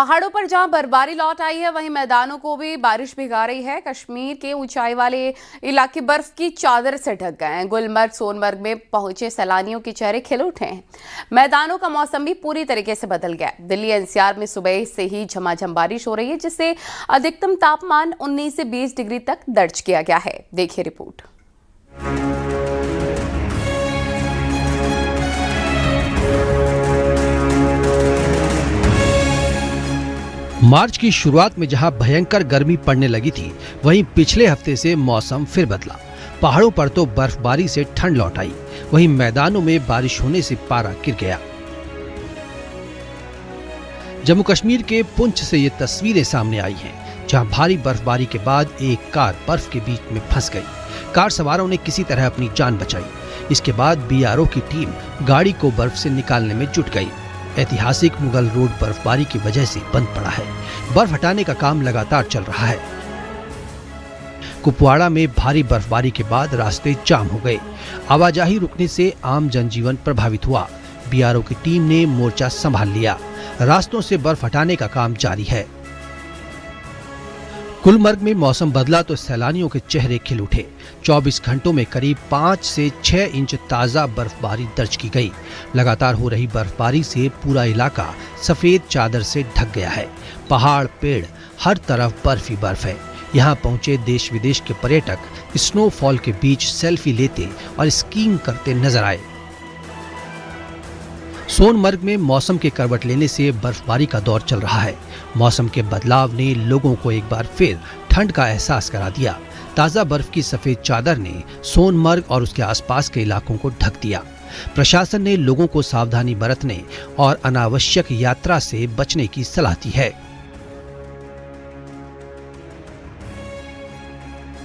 पहाड़ों पर जहां बर्फबारी लौट आई है, वहीं मैदानों को भी बारिश भिगा रही है। कश्मीर के ऊंचाई वाले इलाके बर्फ की चादर से ढक गए हैं। गुलमर्ग, सोनमर्ग में पहुंचे सैलानियों के चेहरे खिल उठे हैं। मैदानों का मौसम भी पूरी तरीके से बदल गया। दिल्ली एनसीआर में सुबह से ही झमाझम बारिश हो रही है, जिससे अधिकतम तापमान 19 से 20 डिग्री तक दर्ज किया गया है। देखिए रिपोर्ट। मार्च की शुरुआत में जहां भयंकर गर्मी पड़ने लगी थी, वहीं पिछले हफ्ते से मौसम फिर बदला। पहाड़ों पर तो बर्फबारी से ठंड लौट आई, वहीं मैदानों में बारिश होने से पारा गिर गया। जम्मू कश्मीर के पुंछ से ये तस्वीरें सामने आई हैं, जहां भारी बर्फबारी के बाद एक कार बर्फ के बीच में फंस गई। कार सवारों ने किसी तरह अपनी जान बचाई। इसके बाद बीआरओ की टीम गाड़ी को बर्फ से निकालने में जुट गई। ऐतिहासिक मुगल रोड बर्फबारी की वजह से बंद पड़ा है। बर्फ हटाने का काम लगातार चल रहा है। कुपवाड़ा में भारी बर्फबारी के बाद रास्ते जाम हो गए। आवाजाही रुकने से आम जनजीवन प्रभावित हुआ। बीआरओ की टीम ने मोर्चा संभाल लिया। रास्तों से बर्फ हटाने का काम जारी है। गुलमर्ग में मौसम बदला तो सैलानियों के चेहरे खिल उठे। 24 घंटों में करीब 5 से 6 इंच ताजा बर्फबारी दर्ज की गई। लगातार हो रही बर्फबारी से पूरा इलाका सफेद चादर से ढक गया है। पहाड़, पेड़, हर तरफ बर्फ ही बर्फ है। यहाँ पहुंचे देश विदेश के पर्यटक स्नोफॉल के बीच सेल्फी लेते और स्कीइंग करते नजर आए। सोनमर्ग में मौसम के करवट लेने से बर्फबारी का दौर चल रहा है। मौसम के बदलाव ने लोगों को एक बार फिर ठंड का एहसास करा दिया। ताजा बर्फ की सफेद चादर ने सोनमर्ग और उसके आसपास के इलाकों को ढक दिया। प्रशासन ने लोगों को सावधानी बरतने और अनावश्यक यात्रा से बचने की सलाह दी है।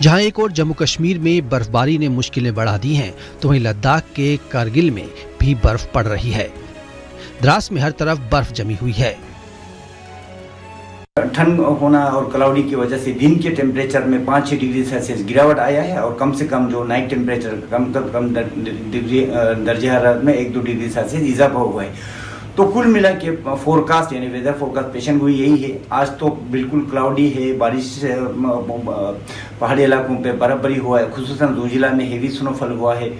जहां एक और जम्मू कश्मीर में बर्फबारी ने मुश्किलें बढ़ा दी हैं, तो वहीं लद्दाख के कारगिल में भी बर्फ पड़ रही है। द्रास में हर तरफ बर्फ जमी हुई है। ठंड होना और क्लाउडी की वजह से दिन के टेम्परेचर में 5-6 डिग्री सेल्सियस गिरावट आया है और कम से कम जो नाइट टेम्परेचर कम डिग्री दर्जे हरारत में 1-2 डिग्री सेल्सियस इजाफा हुआ है। तो कुल मिला के फोरकास्ट यानी वेदर फोरकास्ट पेशन हुई यही है। आज तो बिल्कुल क्लाउडी है, बारिश पहाड़ी इलाकों पे बर्फबारी हुआ है, खुसूसन दो जिला में हेवी स्नोफॉल हुआ है।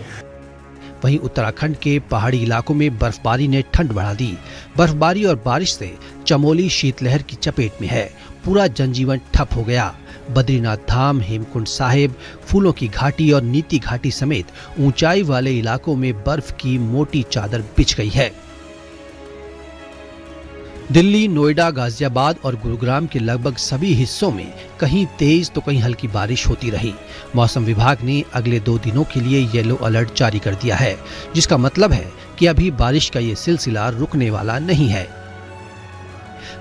वहीं उत्तराखंड के पहाड़ी इलाकों में बर्फबारी ने ठंड बढ़ा दी। बर्फबारी और बारिश से चमोली शीतलहर की चपेट में है। पूरा जनजीवन ठप हो गया। बद्रीनाथ धाम, हेमकुंड साहिब, फूलों की घाटी और नीति घाटी समेत ऊंचाई वाले इलाकों में बर्फ की मोटी चादर बिछ गई है। दिल्ली, नोएडा, गाजियाबाद और गुरुग्राम के लगभग सभी हिस्सों में कहीं तेज तो कहीं हल्की बारिश होती रही। मौसम विभाग ने अगले 2 दिनों के लिए येलो अलर्ट जारी कर दिया है, जिसका मतलब है कि अभी बारिश का ये सिलसिला रुकने वाला नहीं है।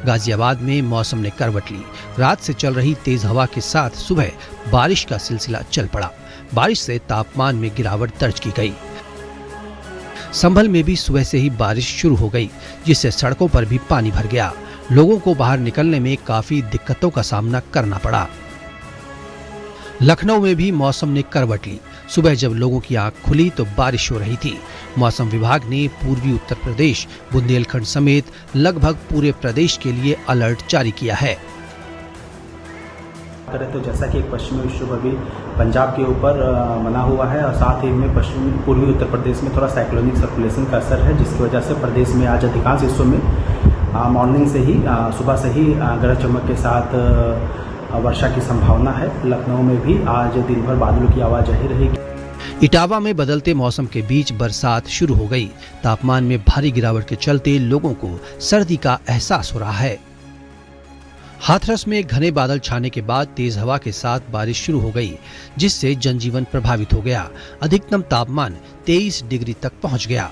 गाजियाबाद में मौसम ने करवट ली। रात से चल रही तेज हवा के साथ सुबह बारिश का सिलसिला चल पड़ा। बारिश से तापमान में गिरावट दर्ज की गई। संभल में भी सुबह से ही बारिश शुरू हो गई, जिससे सड़कों पर भी पानी भर गया। लोगों को बाहर निकलने में काफी दिक्कतों का सामना करना पड़ा। लखनऊ में भी मौसम ने करवट ली। सुबह जब लोगों की आंख खुली तो बारिश हो रही थी। मौसम विभाग ने पूर्वी उत्तर प्रदेश, बुंदेलखंड समेत लगभग पूरे प्रदेश के लिए अलर्ट जारी किया है। करें तो जैसा कि एक पश्चिमी विक्षोभ अभी पंजाब के ऊपर बना हुआ है और साथ ही में पूर्वी उत्तर प्रदेश में थोड़ा साइक्लोनिक सर्कुलेशन का असर है, जिसकी वजह से प्रदेश में आज अधिकांश हिस्सों में मॉर्निंग से ही सुबह से ही गरज चमक के साथ वर्षा की संभावना है। लखनऊ में भी आज दिन भर बादलों की आवाजाही रहेगी। इटावा में बदलते मौसम के बीच बरसात शुरू हो गई। तापमान में भारी गिरावट के चलते लोगों को सर्दी का एहसास हो रहा है। हाथरस में घने बादल छाने के बाद तेज हवा के साथ बारिश शुरू हो गई, जिससे जनजीवन प्रभावित हो गया। अधिकतम तापमान 23 डिग्री तक पहुंच गया।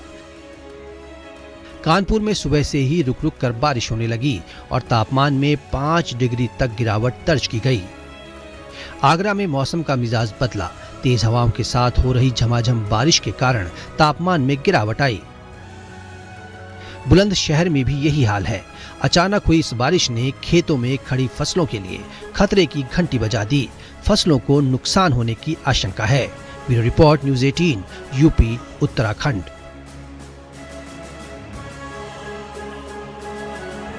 कानपुर में सुबह से ही रुक रुक कर बारिश होने लगी और तापमान में 5 डिग्री तक गिरावट दर्ज की गई। आगरा में मौसम का मिजाज बदला। तेज हवाओं के साथ हो रही झमाझम बारिश के कारण तापमान में गिरावट आई। बुलंदशहर में भी यही हाल है। अचानक हुई इस बारिश ने खेतों में खड़ी फसलों के लिए खतरे की घंटी बजा दी। फसलों को नुकसान होने की आशंका है। Bureau report, news 18, UP, Uttarakhand.